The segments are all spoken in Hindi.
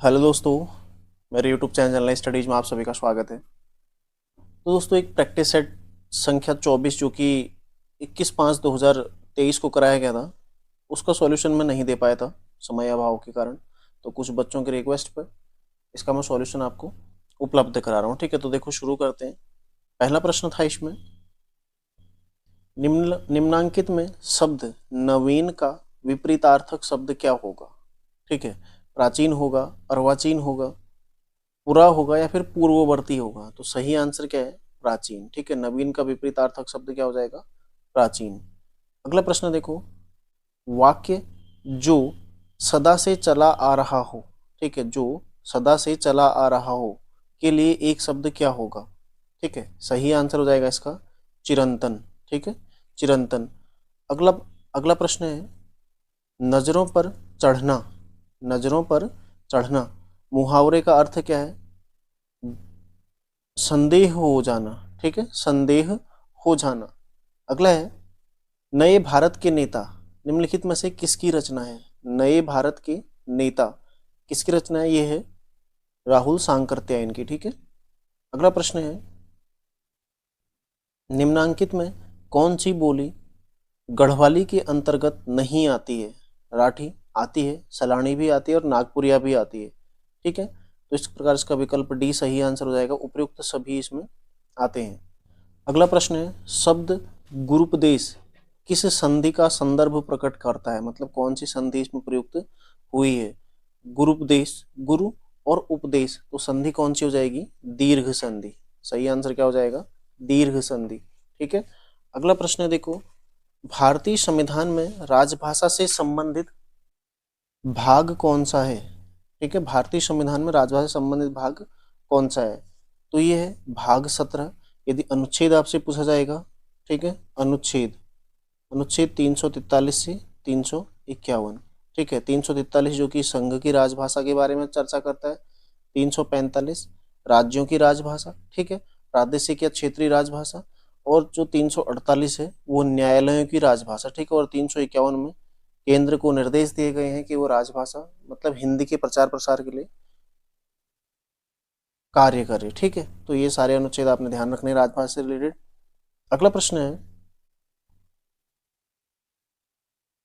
हेलो दोस्तों, मेरे यूट्यूब चैनल ऑनलाइन स्टडीज में आप सभी का स्वागत है। तो दोस्तों, एक प्रैक्टिस सेट संख्या 24 जो कि 21/5/2023 को कराया गया था, उसका सॉल्यूशन मैं नहीं दे पाया था समय अभाव के कारण। तो कुछ बच्चों की रिक्वेस्ट पर इसका मैं सॉल्यूशन आपको उपलब्ध करा रहा हूँ। ठीक है, तो देखो शुरू करते हैं। पहला प्रश्न था इसमें, निम्नांकित में शब्द नवीन का विपरीतार्थक शब्द क्या होगा। ठीक है, प्राचीन होगा, अर्वाचीन होगा, पूरा होगा या फिर पूर्ववर्ती होगा। तो सही आंसर क्या है? प्राचीन। ठीक है, नवीन का विपरीतार्थक शब्द क्या हो जाएगा? प्राचीन। अगला प्रश्न देखो, वाक्य जो सदा से चला आ रहा हो, ठीक है, जो सदा से चला आ रहा हो के लिए एक शब्द क्या होगा? ठीक है, सही आंसर हो जाएगा इसका चिरंतन। ठीक है, चिरंतन। अगला अगला प्रश्न है, नजरों पर चढ़ना, नजरों पर चढ़ना मुहावरे का अर्थ क्या है? संदेह हो जाना। ठीक है, संदेह हो जाना। अगला है, नए भारत के नेता निम्नलिखित में से किसकी रचना है? नए भारत के नेता किसकी रचना है? ये है राहुल सांकृत्यायन की। ठीक है, अगला प्रश्न है, निम्नांकित में कौन सी बोली गढ़वाली के अंतर्गत नहीं आती है? राठी आती है, सलानी भी आती है और नागपुरिया भी आती है। ठीक है, तो इस प्रकार इसका विकल्प डी सही आंसर हो जाएगा। उपयुक्त सभी इसमें आते हैं। अगला प्रश्न है, शब्द गुरुपदेश किस संधि का संदर्भ प्रकट करता है? मतलब कौन सी संधि इसमें प्रयुक्त हुई है? गुरुपदेश, गुरु और उपदेश, तो संधि कौन सी हो जाएगी? दीर्घ संधि। सही आंसर क्या हो जाएगा? दीर्घ संधि। ठीक है, अगला प्रश्न है देखो, भारतीय संविधान में राजभाषा से संबंधित भाग कौन सा है? ठीक है, भारतीय संविधान में राजभाषा से संबंधित भाग कौन सा है? तो ये है भाग 17। यदि अनुच्छेद आपसे पूछा जाएगा, ठीक है, अनुच्छेद अनुच्छेद 343 से 351। ठीक है, 343 जो कि संघ की राजभाषा के बारे में चर्चा करता है, 345 राज्यों की राजभाषा, ठीक है, प्रादेशिक या क्षेत्रीय राजभाषा, और जो 348 है वो न्यायालयों की राजभाषा। ठीक है, और 351 में केंद्र को निर्देश दिए गए हैं कि वो राजभाषा मतलब हिंदी के प्रचार प्रसार के लिए कार्य करे। ठीक है, तो ये सारे अनुच्छेद आपने ध्यान रखने राजभाषा से रिलेटेड। अगला प्रश्न है,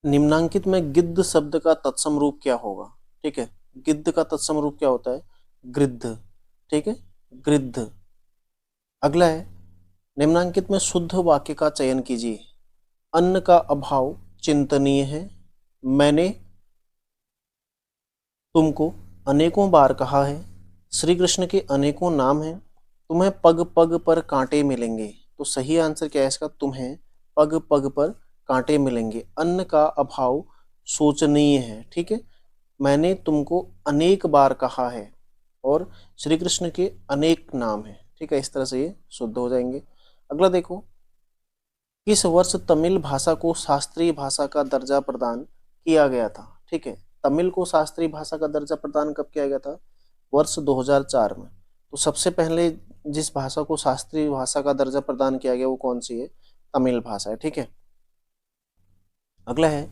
निम्नांकित में गिद्ध शब्द का तत्सम रूप क्या होगा? ठीक है, गिद्ध का तत्सम रूप क्या होता है? गृद्ध। ठीक है, गृद्ध। अगला है, निम्नांकित में शुद्ध वाक्य का चयन कीजिए। अन्न का अभाव चिंतनीय है, मैंने तुमको अनेकों बार कहा है, श्री कृष्ण के अनेकों नाम हैं, तुम्हें पग पग पर कांटे मिलेंगे। तो सही आंसर क्या है इसका? तुम्हें पग पग पर कांटे मिलेंगे। अन्न का अभाव शोचनीय है। ठीक है, मैंने तुमको अनेक बार कहा है, और श्री कृष्ण के अनेक नाम हैं। ठीक है, इस तरह से ये शुद्ध हो जाएंगे। अगला देखो, किस वर्ष तमिल भाषा को शास्त्रीय भाषा का दर्जा प्रदान किया गया था? ठीक है, तमिल को शास्त्रीय भाषा का दर्जा प्रदान कब किया गया था? वर्ष 2004 में। तो सबसे पहले जिस भाषा को शास्त्रीय भाषा का दर्जा प्रदान किया गया वो कौन सी है? तमिल भाषा है। ठीक है, अगला है,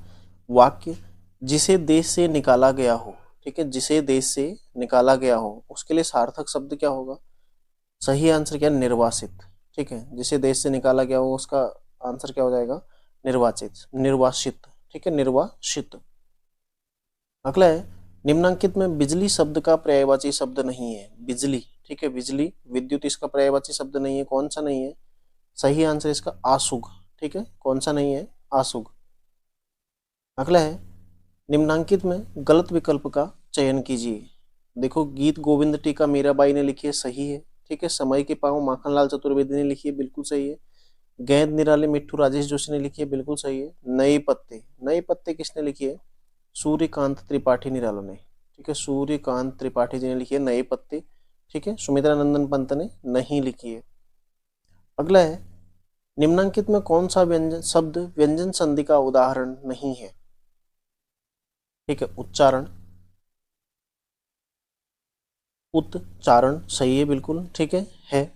वाक्य जिसे देश से निकाला गया हो, ठीक है, जिसे देश से निकाला गया हो उसके लिए सार्थक शब्द क्या होगा? सही आंसर क्या है? निर्वासित। ठीक है, जिसे देश से निकाला गया हो उसका आंसर क्या हो जाएगा? निर्वाचित, निर्वासित। ठीक है, निर्वासित। अगला है, निम्नांकित में बिजली शब्द का पर्यायवाची शब्द नहीं है। बिजली, ठीक है, बिजली विद्युत इसका पर्यायवाची शब्द नहीं है। कौन सा नहीं है? सही आंसर इसका आसुग। ठीक है, कौन सा नहीं है? आसुग। अगला है, निम्नांकित में गलत विकल्प का चयन कीजिए। देखो, गीत गोविंद टीका मीराबाई ने लिखी है, सही है। ठीक है, समय के पाँव माखनलाल चतुर्वेदी ने लिखी है, बिल्कुल सही है। गेंद निराले मिट्ठू राजेश जोशी ने लिखी है, बिल्कुल सही है। नए पत्ते, नए पत्ते किसने लिखी है? सूर्यकांत त्रिपाठी निराला ने। ठीक है, सूर्यकांत त्रिपाठी जी ने लिखी है नए पत्ते। ठीक है, सुमित्रा नंदन पंत ने नहीं लिखी है। अगला है, निम्नांकित में कौन सा व्यंजन शब्द व्यंजन संधि का उदाहरण नहीं है? ठीक है, उच्चारण, उच्चारण सही है बिल्कुल। ठीक है,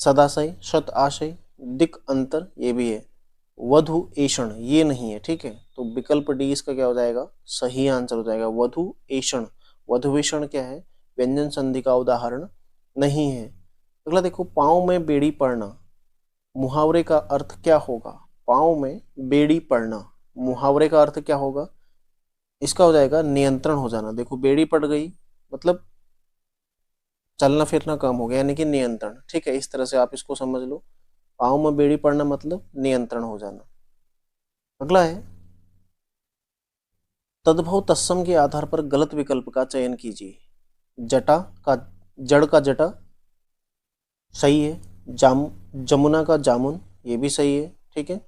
सदाशय, शत आशय, दिक अंतर ये भी है। वधु ऐषण ये नहीं है। ठीक है, तो विकल्प डी इसका क्या हो जाएगा? सही आंसर हो जाएगा, वधु ऐषण वधुविषण क्या है, व्यंजन संधि का उदाहरण नहीं है। अगला देखो, पाँव में बेड़ी पड़ना, मुहावरे का अर्थ क्या होगा? पाँव में बेड़ी पड़ना, मुहावरे का अर्थ क्या होगा? इसका हो जाएगा नियंत्रण हो जाना। देखो बेड़ी पड़ गई मतलब चलना फिरना कम हो गया, यानी कि नियंत्रण। ठीक है, इस तरह से आप इसको समझ लो। पाँव में बेड़ी पड़ना मतलब नियंत्रण हो जाना। अगला है, तद्भव तत्सम के आधार पर गलत विकल्प का चयन कीजिए। जटा का, जड़ का जटा सही है। जमुना का जामुन ये भी सही है। ठीक है।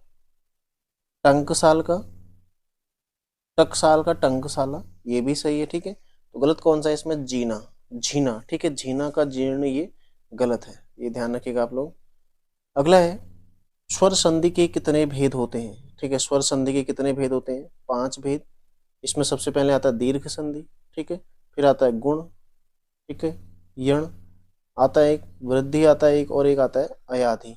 टंकसाल का, टकसाल का टंकसाला ये भी सही है। ठीक है, तो गलत कौन सा है इसमें? जीना, झीना। ठीक है, झीना का जीर्ण ये गलत है, ये ध्यान रखिएगा आप लोग। अगला है, स्वर संधि के कितने भेद होते हैं? ठीक है, स्वर संधि के कितने भेद होते हैं? 5 भेद। इसमें सबसे पहले आता है दीर्घ संधि। ठीक है, फिर आता है गुण। ठीक है, यण आता है एक, वृद्धि आता है एक, और एक आता है अयाधि।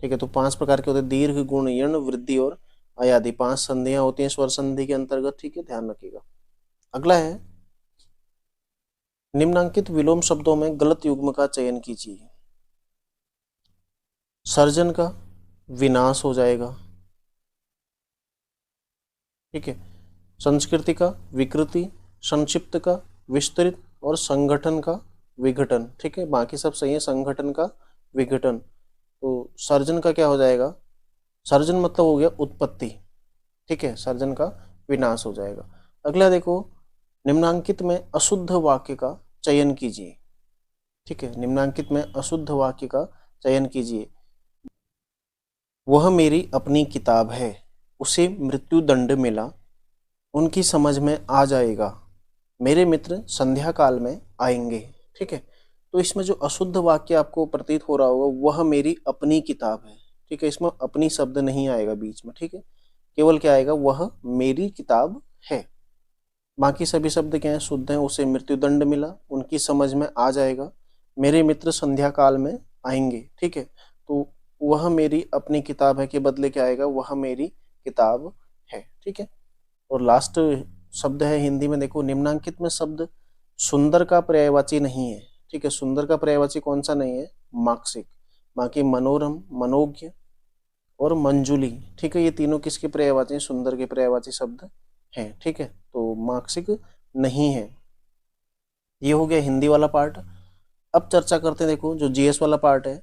ठीक है, तो 5 प्रकार के होते हैं, दीर्घ, गुण, यण, वृद्धि और अयाधि। 5 संधियां होती हैं स्वर संधि के अंतर्गत। ठीक है, ध्यान रखिएगा। अगला है, निम्नांकित विलोम शब्दों में गलत युग्म का चयन कीजिए। सर्जन का विनाश हो जाएगा। ठीक है, संस्कृति का विकृति, संक्षिप्त का विस्तृत, और संगठन का विघटन। ठीक है, बाकी सब सही है। संगठन का विघटन, तो सर्जन का क्या हो जाएगा? सर्जन मतलब हो गया उत्पत्ति। ठीक है, सर्जन का विनाश हो जाएगा। अगला देखो, निम्नांकित में अशुद्ध वाक्य का चयन कीजिए। ठीक है, निम्नांकित में अशुद्ध वाक्य का चयन कीजिए। वह मेरी अपनी किताब है, उसे मृत्यु दंड मिला, उनकी समझ में आ जाएगा, मेरे मित्र संध्या काल में आएंगे। ठीक है, तो इसमें जो अशुद्ध वाक्य आपको प्रतीत हो रहा होगा, वह मेरी अपनी किताब है। ठीक है, इसमें अपनी शब्द नहीं आएगा बीच में। ठीक है, केवल क्या आएगा? वह मेरी किताब है। बाकी सभी शब्द क्या है? शुद्ध हैं। उसे मृत्युदंड मिला, उनकी समझ में आ जाएगा, मेरे मित्र संध्या काल में आएंगे। ठीक है, तो वह मेरी अपनी किताब है के बदले क्या आएगा? वह मेरी किताब है। ठीक है, और लास्ट शब्द है हिंदी में, देखो निम्नांकित में शब्द सुंदर का पर्यायवाची नहीं है। ठीक है, सुंदर का पर्यायवाची कौन सा नहीं है? मार्क्सिक। बाकी मनोरम, मनोज्ञ और मंजुली, ठीक है, ये तीनों किसके पर्यायवाची हैं? सुंदर के पर्यायवाची शब्द हैं। ठीक है, तो मार्क्सिक नहीं है। ये हो गया हिंदी वाला पार्ट। अब चर्चा करते हैं, देखो जो जीएस वाला पार्ट है,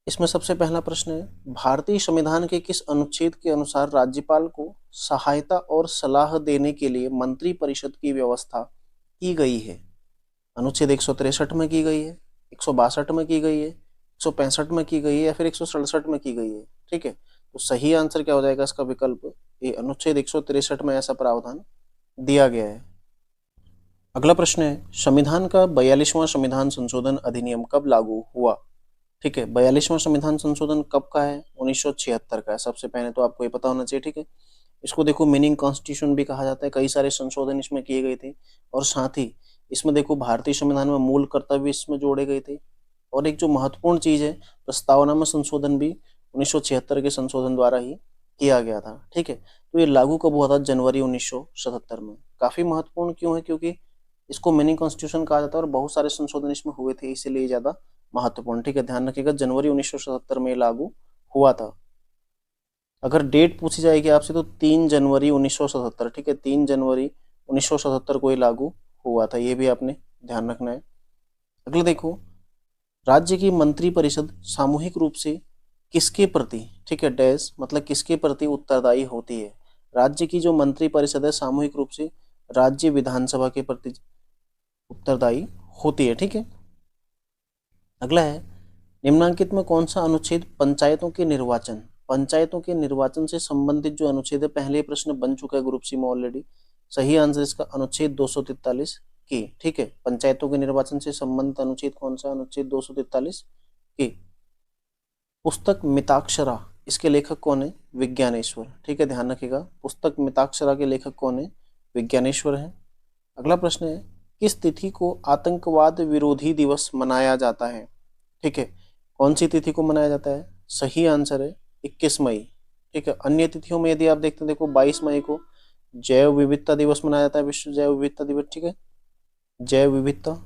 इसमें सबसे पहला प्रश्न है, भारतीय संविधान के किस अनुच्छेद के अनुसार राज्यपाल को सहायता और सलाह देने के लिए मंत्री परिषद की व्यवस्था की गई है? अनुच्छेद 163 में की गई है, 162 में की गई है, 165 में की गई है, या फिर 167 में की गई है? ठीक है, तो सही आंसर क्या हो जाएगा इसका? विकल्प ए, अनुच्छेद 163 में ऐसा प्रावधान दिया गया है। अगला प्रश्न है, संविधान का 42वां संविधान संशोधन अधिनियम कब लागू हुआ? ठीक है, 42वां संविधान संशोधन कब का है? 1976 का है। सबसे पहले तो आपको ये पता होना चाहिए। ठीक है, इसको देखो मिनिंग कॉन्स्टिट्यूशन भी कहा जाता है। कई सारे संशोधन इसमें किए गए थे, और साथ ही इसमें देखो भारतीय संविधान में मूल कर्तव्य इसमें जोड़े गए थे, और एक जो महत्वपूर्ण चीज है, प्रस्तावना में संशोधन भी 1976 के संशोधन द्वारा ही किया गया था। ठीक है, तो ये लागू कब हुआ था? जनवरी 1977 में। काफी महत्वपूर्ण क्यों है? क्योंकि इसको मिनी कॉन्स्टिट्यूशन कहा जाता है और बहुत सारे संशोधन इसमें हुए थे, इसीलिए ज्यादा महत्वपूर्ण। ठीक है, ध्यान रखिएगा, जनवरी 1977 में लागू हुआ था। अगर डेट पूछी जाएगी आपसे तो 3 जनवरी 1977। ठीक है, 3 जनवरी 1977 को ये लागू हुआ था, ये भी आपने ध्यान रखना है। अगला देखो, राज्य की मंत्री परिषद सामूहिक रूप से किसके प्रति, ठीक है, डैश मतलब किसके प्रति उत्तरदायी होती है? राज्य की जो मंत्री परिषद है सामूहिक रूप से राज्य विधानसभा के प्रति उत्तरदायी होती है। ठीक है, अगला है, निम्नांकित में कौन सा अनुच्छेद पंचायतों के निर्वाचन से संबंधित जो अनुच्छेद है? पहले प्रश्न बन चुका है ग्रुप सी में ऑलरेडी। सही आंसर इसका अनुच्छेद 243 की। ठीक है, पंचायतों के निर्वाचन से संबंधित अनुच्छेद कौन सा? अनुच्छेद 243 की। पुस्तक मिताक्षरा, इसके लेखक कौन है? विज्ञानेश्वर। ठीक है, ध्यान रखिएगा, पुस्तक मिताक्षरा के लेखक कौन है? विज्ञानेश्वर है। अगला प्रश्न है, किस तिथि को आतंकवाद विरोधी दिवस मनाया जाता है? ठीक है, कौन सी तिथि को मनाया जाता है? सही आंसर है 21 मई। ठीक है, अन्य तिथियों में यदि आप देखते हैं, देखो 22 मई को जैव विविधता दिवस मनाया जाता है, विश्व जैव विविधता दिवस, ठीक है, जैव विविधता।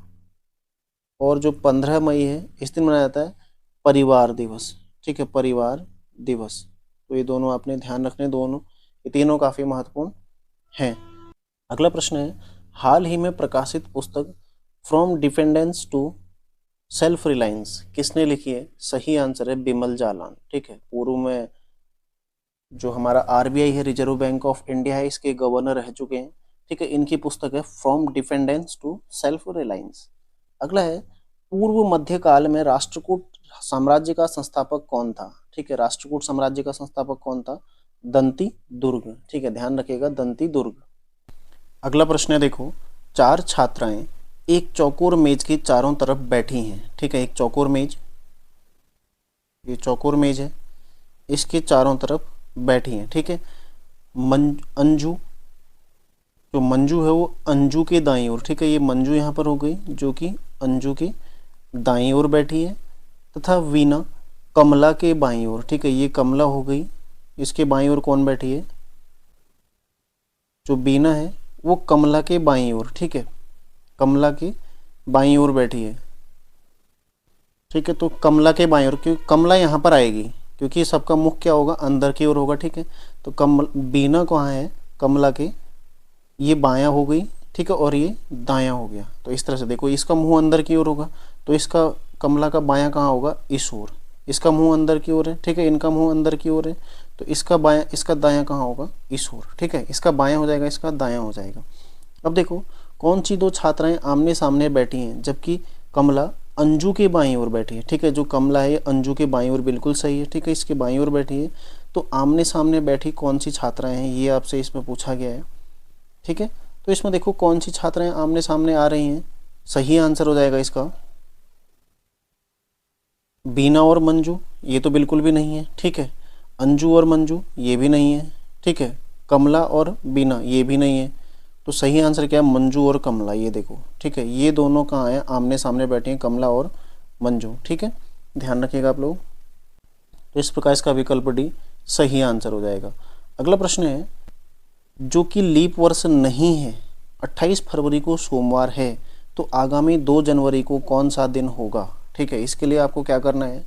और जो 15 मई है इस दिन मनाया जाता है परिवार दिवस, ठीक है, परिवार दिवस। तो ये दोनों आपने ध्यान रखने, दोनों ये तीनों काफी महत्वपूर्ण हैं। अगला प्रश्न है, हाल ही में प्रकाशित पुस्तक from dependence to self reliance किसने लिखी है? सही आंसर है बिमल जालान, ठीक है। पूर्व में जो हमारा आरबीआई है, रिजर्व बैंक ऑफ इंडिया है, इसके गवर्नर रह चुके हैं, ठीक है। इनकी पुस्तक है from dependence to self reliance. अगला है, पूर्व मध्यकाल में राष्ट्रकूट साम्राज्य का संस्थापक कौन था? ठीक है, राष्ट्रकूट साम्राज्य का संस्थापक कौन था? दंती दुर्ग, ठीक है, ध्यान रखिएगा, दंती दुर्ग। अगला प्रश्न है, देखो, चार छात्राएं एक चौकोर मेज के चारों तरफ बैठी हैं, ठीक है, एक चौकोर मेज, ये चौकोर मेज है, इसके चारों तरफ बैठी हैं, ठीक है। अंजू, जो मंजू है वो अंजू के दाईं ओर, ठीक है, ये मंजू यहाँ पर हो गई जो कि अंजू के दाईं ओर बैठी है, तथा वीना कमला के बाईं ओर, ठीक है, ये कमला हो गई, इसके बाईं ओर कौन बैठी है? जो बीना है वो कमला के बाईं ओर, ठीक है, कमला के बाईं ओर बैठी है, ठीक है। तो कमला के बाईं ओर, क्योंकि कमला यहाँ पर आएगी, क्योंकि सबका मुख क्या होगा? अंदर की ओर होगा, ठीक है। तो बीना कहाँ है? कमला के ये बायां हो गई, ठीक है, और ये दायां हो गया। तो इस तरह से देखो, इसका मुंह अंदर की ओर होगा, तो इसका कमला का बायां कहाँ होगा? इस ओर। इसका मुंह अंदर की ओर है, ठीक है, इनका मुंह अंदर की ओर है, तो इसका बायां, इसका दायां कहाँ होगा? इस ओर, ठीक है, इसका बायां हो जाएगा, इसका दायां हो जाएगा। अब देखो, कौन सी दो छात्राएं आमने सामने बैठी हैं जबकि कमला अंजू के बाईं ओर बैठी है, ठीक है। जो कमला है अंजू के बाईं ओर बिल्कुल सही है, ठीक है, इसके बाईं ओर बैठी है। तो आमने सामने बैठी कौन सी छात्राएं हैं, ये आपसे इसमें पूछा गया है, ठीक है। तो इसमें देखो कौन सी छात्राएं आमने सामने आ रही हैं, सही आंसर हो जाएगा इसका बीना और मंजू, ये तो बिल्कुल भी नहीं है, ठीक है। अंजू और मंजू, ये भी नहीं है, ठीक है। कमला और बीना, ये भी नहीं है। तो सही आंसर क्या है? मंजू और कमला, ये देखो, ठीक है, ये दोनों कहाँ हैं? आमने सामने बैठे हैं, कमला और मंजू, ठीक है, ध्यान रखिएगा आप लोग। तो इस प्रकार इसका विकल्प डी सही आंसर हो जाएगा। अगला प्रश्न है, जो कि लीप वर्ष नहीं है, 28 फरवरी को सोमवार है, तो आगामी 2 जनवरी को कौन सा दिन होगा? ठीक है, इसके लिए आपको क्या करना है?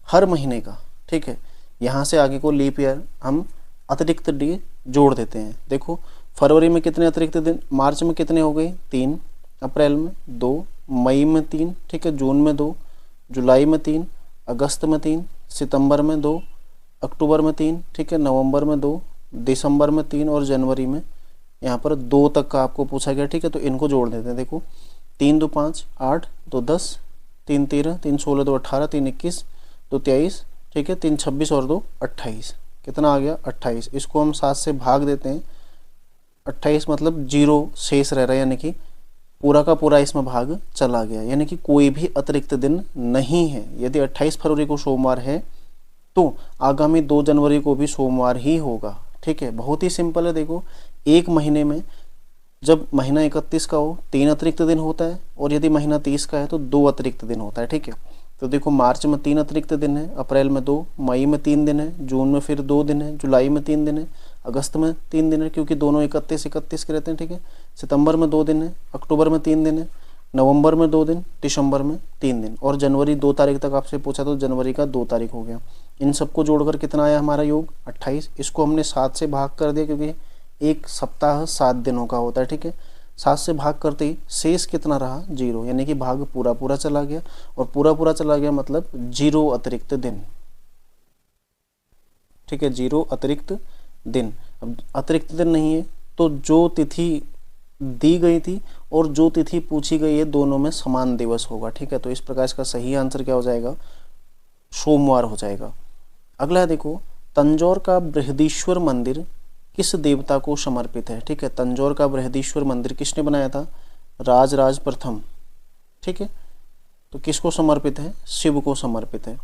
हर महीने का, ठीक है, यहाँ से आगे को लीप ईयर हम अतिरिक्त डे जोड़ देते हैं। देखो, फरवरी में कितने अतिरिक्त दिन, मार्च में कितने हो गए? 3, अप्रैल में 2, मई में 3, ठीक है, जून में 2, जुलाई में 3, अगस्त में 3, सितंबर में 2, अक्टूबर में 3, ठीक है, नवंबर में 2, दिसंबर में 3 और जनवरी में यहाँ पर 2 तक का आपको पूछा गया, ठीक है। तो इनको जोड़ देते हैं। देखो, 3 2 5 8 2 10 3 13 3 16 2 18 3 21 2 23, ठीक है, 3 26 और 2 28, कितना आ गया? 28। इसको हम 7 से भाग देते हैं, 28 मतलब 0 शेष रह रहा है, यानी कि पूरा का पूरा इसमें भाग चला गया, यानी कि कोई भी अतिरिक्त दिन नहीं है। यदि 28 फरवरी को सोमवार है तो आगामी 2 जनवरी को भी सोमवार ही होगा, ठीक है। बहुत ही सिंपल है। देखो, एक महीने में जब महीना 31 का हो 3 अतिरिक्त दिन होता है, और यदि महीना 30 का है तो 2 अतिरिक्त दिन होता है, ठीक है। तो देखो, मार्च में 3 अतिरिक्त दिन है, अप्रैल में 2, मई में 3 दिन है, जून में फिर 2 दिन है, जुलाई में 3 दिन है, अगस्त में 3 दिन है, क्योंकि दोनों 31 के रहते हैं, ठीक है। सितंबर में 2 दिन है, अक्टूबर में 3 दिन है, नवंबर में 2 दिन, दिसंबर में 3 दिन, और जनवरी 2 तारीख तक आपसे पूछा तो जनवरी का 2 तारीख हो गया। इन सबको जोड़कर कितना आया हमारा योग? 28। इसको हमने 7 से भाग कर दिया, क्योंकि एक सप्ताह 7 दिनों का होता है, ठीक है। 7 से भाग करते ही शेष कितना रहा? 0, यानी कि भाग पूरा पूरा चला गया, और पूरा पूरा चला गया मतलब 0 अतिरिक्त दिन, ठीक है, 0 अतिरिक्त दिन। अब अतिरिक्त दिन नहीं है तो जो तिथि दी गई थी और जो तिथि पूछी गई है, दोनों में समान दिवस होगा, ठीक है। तो इस प्रकार इसका सही आंसर क्या हो जाएगा? सोमवार हो जाएगा। अगला है, देखो, तंजौर का बृहदीश्वर मंदिर किस देवता को समर्पित है? ठीक है, तंजौर का बृहदीश्वर मंदिर किसने बनाया था? राजराज प्रथम, ठीक है। तो किसको समर्पित है? शिव को समर्पित है।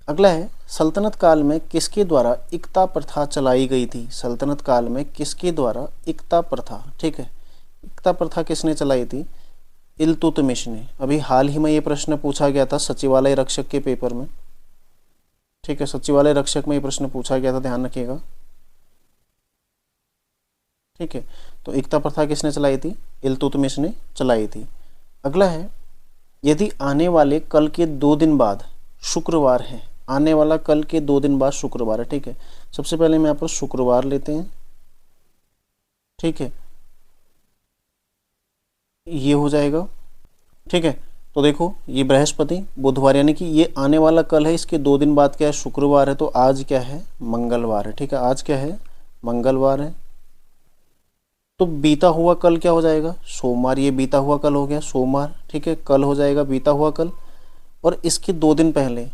अगला है, सल्तनत काल में किसके द्वारा इक्ता प्रथा चलाई गई थी? सल्तनत काल में किसके द्वारा इक्ता प्रथा, ठीक है, इक्ता प्रथा किसने चलाई थी? इल्तुतमिश ने। अभी हाल ही में ये प्रश्न पूछा गया था सचिवालय रक्षक के पेपर में, ठीक है, सचिवालय रक्षक में ये प्रश्न पूछा गया था, ध्यान रखिएगा। ठीक है, तो एकता प्रथा किसने चलाई थी? इल्तुतमिश ने चलाई थी। अगला है, यदि आने वाले कल के 2 दिन बाद शुक्रवार है, आने वाला कल के 2 दिन बाद शुक्रवार है, ठीक है, सबसे पहले मैं यहाँ पर शुक्रवार लेते हैं, ठीक है, ये हो जाएगा, ठीक है। तो देखो ये बृहस्पति बुधवार, यानी कि ये आने वाला कल है, इसके 2 दिन बाद क्या है? शुक्रवार है, तो आज क्या है? मंगलवार है, ठीक है, आज क्या है? मंगलवार है। तो बीता हुआ कल क्या हो जाएगा? सोमवार, ये बीता हुआ कल हो गया सोमवार, ठीक है, कल हो जाएगा बीता हुआ कल। और इसके 2 दिन पहले,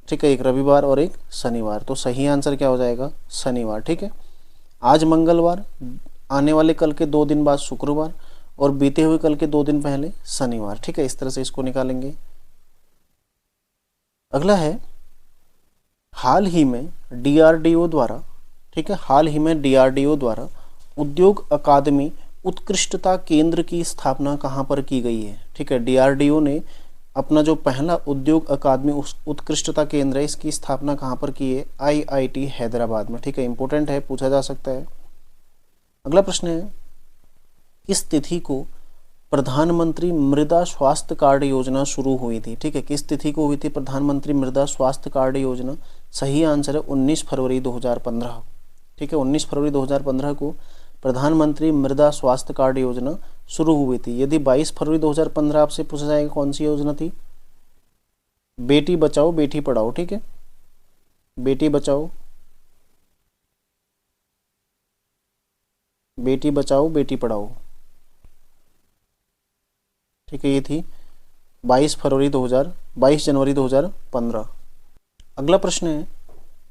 ठीक है, एक रविवार और एक शनिवार, तो सही आंसर क्या हो जाएगा? शनिवार, ठीक है। आज मंगलवार, आने वाले कल के 2 दिन बाद शुक्रवार, और बीते हुए कल के 2 दिन पहले शनिवार, ठीक है, इस तरह से इसको निकालेंगे। अगला है, हाल ही में डीआरडीओ द्वारा, ठीक है, हाल ही में डीआरडीओ द्वारा उद्योग अकादमी उत्कृष्टता केंद्र की स्थापना कहाँ पर की गई है? ठीक है, डीआरडीओ ने अपना जो पहला उद्योग अकादमी उत्कृष्टता केंद्र है, इसकी स्थापना कहाँ पर की है? आईआईटी हैदराबाद में, ठीक है, इंपॉर्टेंट है, पूछा जा सकता है। अगला प्रश्न है, किस तिथि को प्रधानमंत्री मृदा स्वास्थ्य कार्ड योजना शुरू हुई थी? ठीक है, किस तिथि को हुई थी प्रधानमंत्री मृदा स्वास्थ्य कार्ड योजना? सही आंसर है 19 फरवरी 2015, ठीक है, 19 फरवरी 2015 को प्रधानमंत्री मृदा स्वास्थ्य कार्ड योजना शुरू हुई थी। यदि 22 फरवरी 2015 आपसे पूछा जाएगा कौन सी योजना थी? बेटी बचाओ बेटी पढ़ाओ, ठीक है, बेटी बचाओ बेटी पढ़ाओ, ठीक है, ये थी 22 जनवरी 2015। अगला प्रश्न है,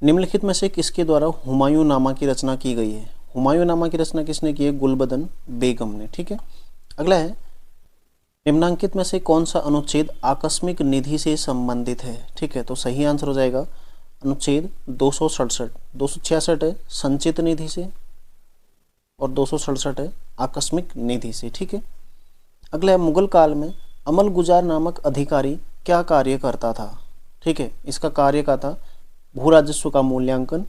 निम्नलिखित में से किसके द्वारा हुमायूं नामा की रचना की गई है? हुमायूं नामा की रचना किसने की है? गुलबदन बेगम ने, ठीक है। अगला है, निम्नांकित में से कौन सा अनुच्छेद आकस्मिक निधि से संबंधित है? ठीक है, तो सही आंसर हो जाएगा अनुच्छेद 266 है संचित निधि से, और 267 है आकस्मिक निधि से, ठीक है। अगला है, मुगल काल में अमल गुजार नामक अधिकारी क्या कार्य करता था? ठीक है, इसका कार्य क्या था? भू राजस्व का मूल्यांकन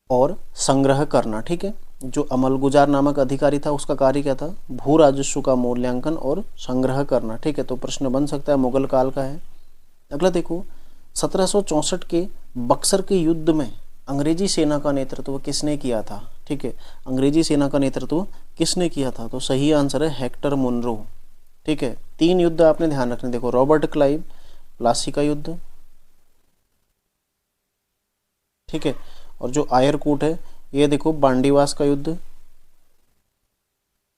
और संग्रह करना, ठीक है। जो अमल गुजार नामक अधिकारी था उसका कार्य क्या था? भू राजस्व का मूल्यांकन और संग्रह करना, ठीक है, तो प्रश्न बन सकता है मुगल काल का है। अगला देखो, 1764 के बक्सर के युद्ध में अंग्रेजी सेना का नेतृत्व किसने किया था? ठीक है, अंग्रेजी सेना का नेतृत्व किसने किया था? तो सही आंसर है हेक्टर मुनरो, ठीक है। 3 युद्ध आपने ध्यान रखने, देखो रॉबर्ट क्लाइव, प्लासी का युद्ध, ठीक है, और जो आयरकूट है ये देखो बांडीवास का युद्ध,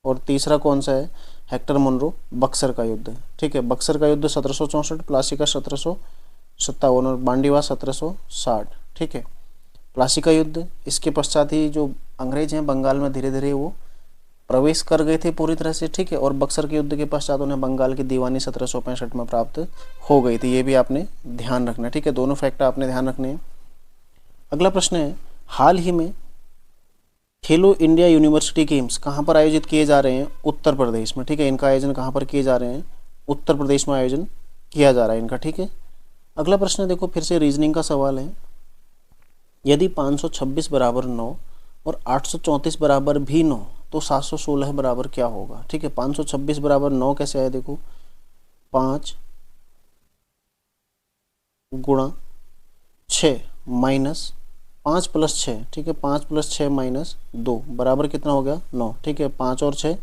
और तीसरा कौन सा है? हेक्टर मुनरो, बक्सर का युद्ध, ठीक है। बक्सर का युद्ध 1764, प्लासी का 1757 और बांडीवास 1760, ठीक है। प्लासी का युद्ध, इसके पश्चात ही जो अंग्रेज हैं बंगाल में धीरे धीरे वो प्रवेश कर गए थे पूरी तरह से, ठीक है, और बक्सर के युद्ध के पश्चात उन्हें बंगाल की दीवानी 1765 में प्राप्त हो गई थी, ये भी आपने ध्यान रखना, ठीक है, दोनों फैक्ट आपने ध्यान रखने हैं। अगला प्रश्न है, हाल ही में खेलो इंडिया यूनिवर्सिटी गेम्स कहाँ पर आयोजित किए जा रहे हैं? उत्तर प्रदेश में, ठीक है, इनका आयोजन कहाँ पर किए जा रहे हैं? उत्तर प्रदेश में आयोजन किया जा रहा है इनका, ठीक है। अगला प्रश्न देखो, फिर से रीजनिंग का सवाल है, यदि 526 बराबर 9 और 834 बराबर भी 9 तो 716 बराबर क्या होगा? ठीक है, 526 बराबर 9 कैसे आया? देखो 5 गुणा 6 माइनस 5 प्लस 6, ठीक है, 5 प्लस 6 माइनस 2 बराबर कितना हो गया? 9, ठीक है, 5 और 6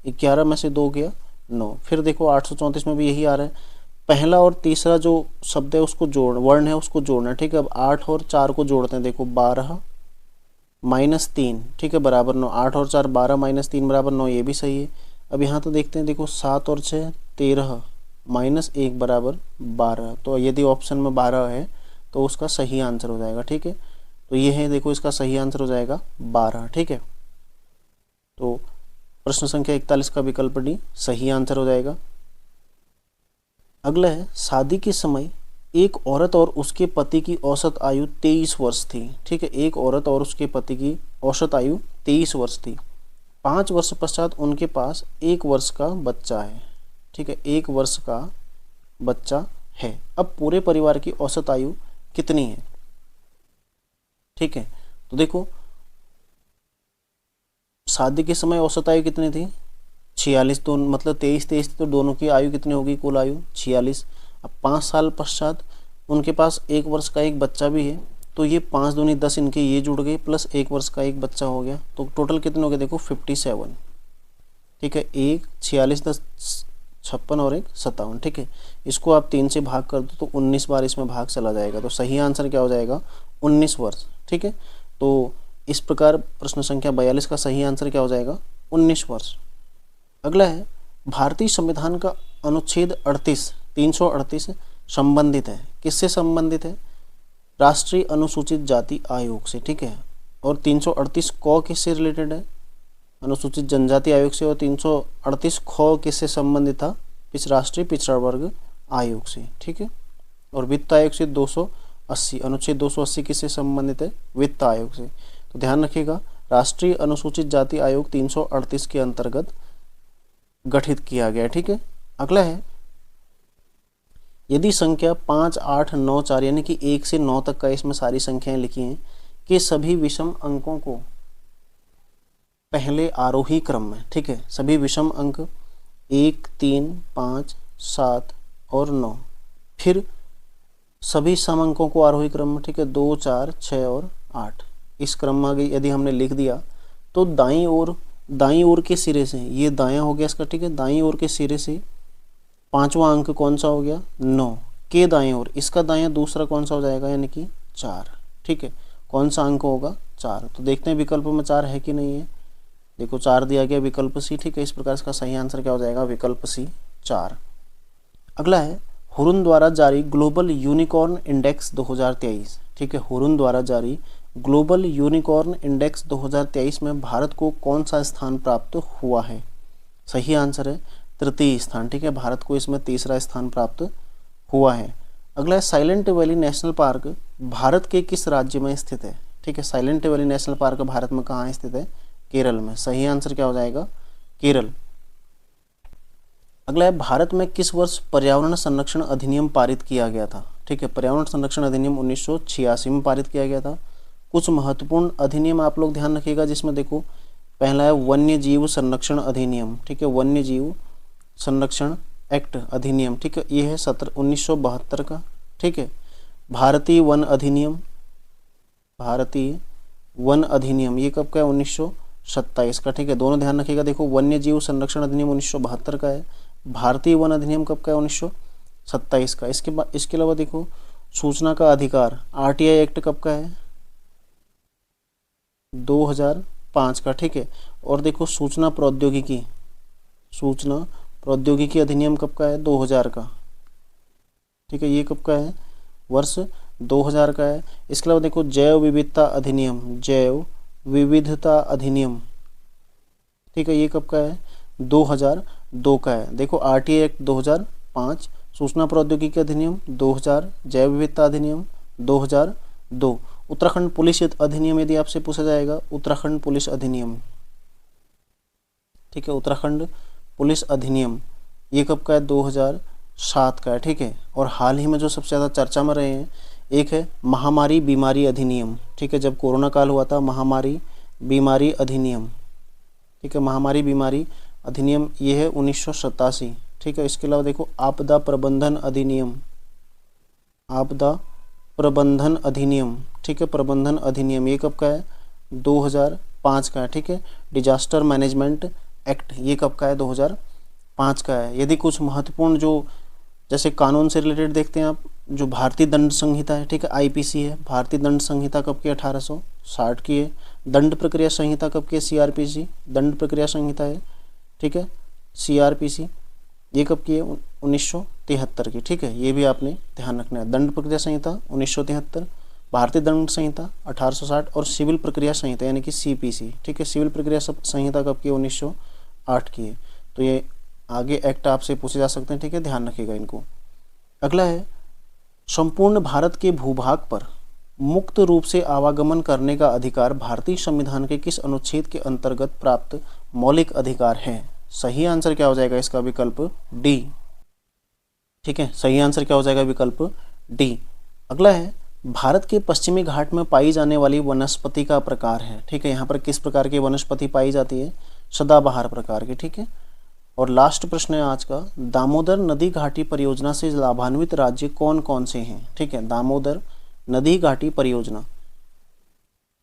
11 में से 2 गया 9। फिर देखो 834 में भी यही आ रहा है, पहला और तीसरा जो शब्द है उसको जोड़, वर्ण है उसको जोड़ना, ठीक है। अब 8 और 4 को जोड़ते हैं, देखो 12 माइनस 3, ठीक है, बराबर 9। 8 और 4 12 माइनस 3 बराबर 9, ये भी सही है। अब यहाँ तो देखते हैं, देखो 7 और 6 13 माइनस 1 बराबर 12, तो यदि ऑप्शन में 12 है तो उसका सही आंसर हो जाएगा, ठीक है। तो ये है, देखो इसका सही आंसर हो जाएगा 12, ठीक है। तो प्रश्न संख्या 41 का विकल्प डी सही आंसर हो जाएगा। अगला है, शादी के समय एक औरत और उसके पति की औसत आयु 23 वर्ष थी, ठीक है, एक औरत और उसके पति की औसत आयु 23 वर्ष थी। 5 वर्ष पश्चात उनके पास 1 वर्ष का बच्चा है, ठीक है, 1 वर्ष का बच्चा है। अब पूरे परिवार की औसत आयु कितनी है? ठीक है, तो देखो शादी के समय औसत आयु कितनी थी? 46। तो मतलब 23 तो दोनों की आयु कितनी होगी? कुल आयु 46। अब 5 साल पश्चात उनके पास 1 वर्ष का एक बच्चा भी है, तो ये 5 दूनी 10 इनके ये जुड़ गए प्लस 1 वर्ष का एक बच्चा हो गया, तो टोटल कितने हो गए? देखो 57। ठीक है, 1 46 10 56 और 1 57। ठीक है, इसको आप 3 से भाग कर दो तो 19 बार इसमें भाग चला जाएगा, तो सही आंसर क्या हो जाएगा? 19 वर्ष। ठीक है, तो इस प्रकार प्रश्न संख्या 42 का सही आंसर क्या हो जाएगा? 19 वर्ष। अगला है, भारतीय संविधान का अनुच्छेद 338 संबंधित है, किससे संबंधित है? राष्ट्रीय अनुसूचित जाति आयोग से। ठीक है, और 338 क किससे रिलेटेड है? अनुसूचित जनजाति आयोग से। और 338 ख किससे संबंधित था? राष्ट्रीय पिछड़ा वर्ग आयोग से। ठीक है, और वित्त आयोग से 280, अनुच्छेद 280 किससे संबंधित है? वित्त आयोग से। तो ध्यान रखिएगा, राष्ट्रीय अनुसूचित जाति आयोग 338 के अंतर्गत गठित किया गया। ठीक है, अगला है, यदि संख्या 5 8 9 4 यानी कि 1 से 9 तक का इसमें सारी संख्याएं लिखी हैं कि सभी विषम अंकों को पहले आरोही क्रम में, ठीक है, सभी विषम अंक 1 3 5 7 और 9, फिर सभी सम अंकों को आरोही क्रम में, ठीक है, 2 4 6 और 8, इस क्रम में यदि हमने लिख दिया तो दाईं ओर के सिरे से, ये दायां हो गया इसका, ठीक है, दाईं ओर के सिरे से पांचवा अंक कौन सा हो गया? 9 के दाएं ओर, इसका दायां दूसरा कौन सा हो जाएगा? यानी कि 4। ठीक है, कौन सा अंक होगा? 4। तो देखते हैं विकल्प में 4 है कि नहीं है। देखो 4 दिया गया, विकल्प सी। ठीक है, इस प्रकार इसका सही आंसर क्या हो जाएगा? विकल्प सी 4। अगला है, हुरुन द्वारा जारी ग्लोबल यूनिकॉर्न इंडेक्स 2023। ठीक है, हुरुन द्वारा जारी ग्लोबल यूनिकॉर्न इंडेक्स 2023 में भारत को कौन सा स्थान प्राप्त हुआ है? सही आंसर है तृतीय स्थान। ठीक है, भारत को इसमें तीसरा स्थान प्राप्त हुआ है। अगला है, silent valley national park Bharat के किस राज्य में स्थित है? ठीक है, silent valley national park Bharat में कहाँ स्थित है? केरल में। सही आंसर क्या हो जाएगा? केरल। अगला है, भारत में किस वर्ष पर्यावरण संरक्षण अधिनियम पारित किया गया था? ठीक है, पर्यावरण संरक्षण अधिनियम 1986 में पारित किया गया था। कुछ महत्वपूर्ण अधिनियम आप लोग ध्यान रखिएगा, जिसमें देखो पहला है वन्य जीव संरक्षण अधिनियम। ठीक है, वन्य जीव संरक्षण एक्ट अधिनियम। ठीक है, ये है 1972 का। ठीक है, भारतीय वन अधिनियम, भारतीय वन अधिनियम ये कब का है? 1927 का। ठीक है, दोनों ध्यान रखिएगा। देखो वन्य जीव संरक्षण अधिनियम 1972 का है, भारतीय वन अधिनियम कब का है? 1927 का। इसके अलावा देखो सूचना का अधिकार आरटीआई एक्ट कब का है? 2005 का। ठीक है, और देखो सूचना प्रौद्योगिकी अधिनियम कब का है? 2000 का। ठीक है, ये कब का है? वर्ष 2000 का है। इसके अलावा देखो जैव विविधता अधिनियम, ठीक है, ये कब का है? 2002 का है। देखो आरटीआई एक्ट 2005, सूचना प्रौद्योगिकी अधिनियम 2000, जैव विविधता अधिनियम 2002। उत्तराखंड पुलिस अधिनियम यदि आपसे पूछा जाएगा, उत्तराखंड पुलिस अधिनियम, ठीक है, उत्तराखंड पुलिस अधिनियम ये कब का है? 2007 का है। ठीक है, और हाल ही में जो सबसे ज़्यादा चर्चा में रहे हैं, एक है महामारी बीमारी अधिनियम। ठीक है, जब कोरोना काल हुआ था, महामारी बीमारी अधिनियम, ठीक है, महामारी बीमारी अधिनियम ये है 1987। ठीक है, इसके अलावा देखो आपदा प्रबंधन अधिनियम, ठीक है, प्रबंधन अधिनियम ये कब का है? 2005 का है। ठीक है, डिजास्टर मैनेजमेंट एक्ट ये कब का है? 2005 का है। यदि कुछ महत्वपूर्ण जो जैसे कानून से रिलेटेड देखते हैं आप, जो भारतीय दंड संहिता है, ठीक है, आईपीसी है, भारतीय दंड संहिता कब की? 1860 की है। दंड प्रक्रिया संहिता कब की है? सीआरपीसी, दंड प्रक्रिया संहिता है, ठीक है, सीआरपीसी ये कब की है? 1973 की। ठीक है, ये भी आपने ध्यान रखना है। दंड प्रक्रिया संहिता 1973, भारतीय दंड संहिता 1860 और सिविल प्रक्रिया संहिता यानी कि सीपीसी, ठीक है, सिविल प्रक्रिया संहिता कब की है? 1908 की है। तो ये आगे एक्ट आपसे पूछे जा सकते हैं। ठीक है, ध्यान रखिएगा इनको। अगला है, संपूर्ण भारत के भूभाग पर मुक्त रूप से आवागमन करने का अधिकार भारतीय संविधान के किस अनुच्छेद के अंतर्गत प्राप्त मौलिक अधिकार है? सही आंसर क्या हो जाएगा इसका? विकल्प डी। ठीक है, सही आंसर क्या हो जाएगा? विकल्प डी। अगला है, भारत के पश्चिमी घाट में पाई जाने वाली वनस्पति का प्रकार है। ठीक है, यहाँ पर किस प्रकार की वनस्पति पाई जाती है? सदाबहार प्रकार की। ठीक है, और लास्ट प्रश्न है आज का, दामोदर नदी घाटी परियोजना से लाभान्वित राज्य कौन कौन से हैं? ठीक है, दामोदर नदी घाटी परियोजना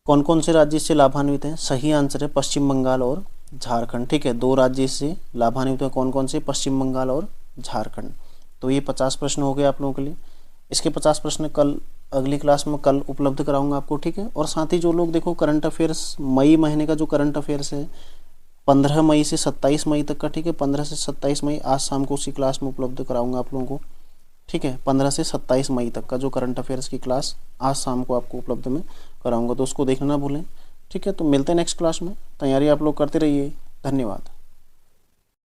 कौन कौन से राज्य से लाभान्वित हैं? सही आंसर है पश्चिम बंगाल और झारखंड। ठीक है, 2 राज्य से लाभान्वित हैं, कौन कौन से? पश्चिम बंगाल और झारखंड। तो ये 50 प्रश्न हो गए आप लोगों के लिए। इसके 50 प्रश्न कल अगली क्लास में कल उपलब्ध कराऊंगा आपको। ठीक है, और साथ ही जो लोग देखो करंट अफेयर्स मई महीने का जो करंट अफेयर्स है 15 मई से 27 मई तक का, ठीक है, 15 से 27 मई आज शाम को उसी क्लास में उपलब्ध कराऊंगा आप लोगों को। ठीक है, 15 से 27 मई तक का जो करंट अफेयर्स की क्लास आज शाम को आपको उपलब्ध में कराऊंगा, तो उसको देखना ना भूलें। ठीक है, तो मिलते हैं नेक्स्ट क्लास में। तैयारी आप लोग करते रहिए। धन्यवाद।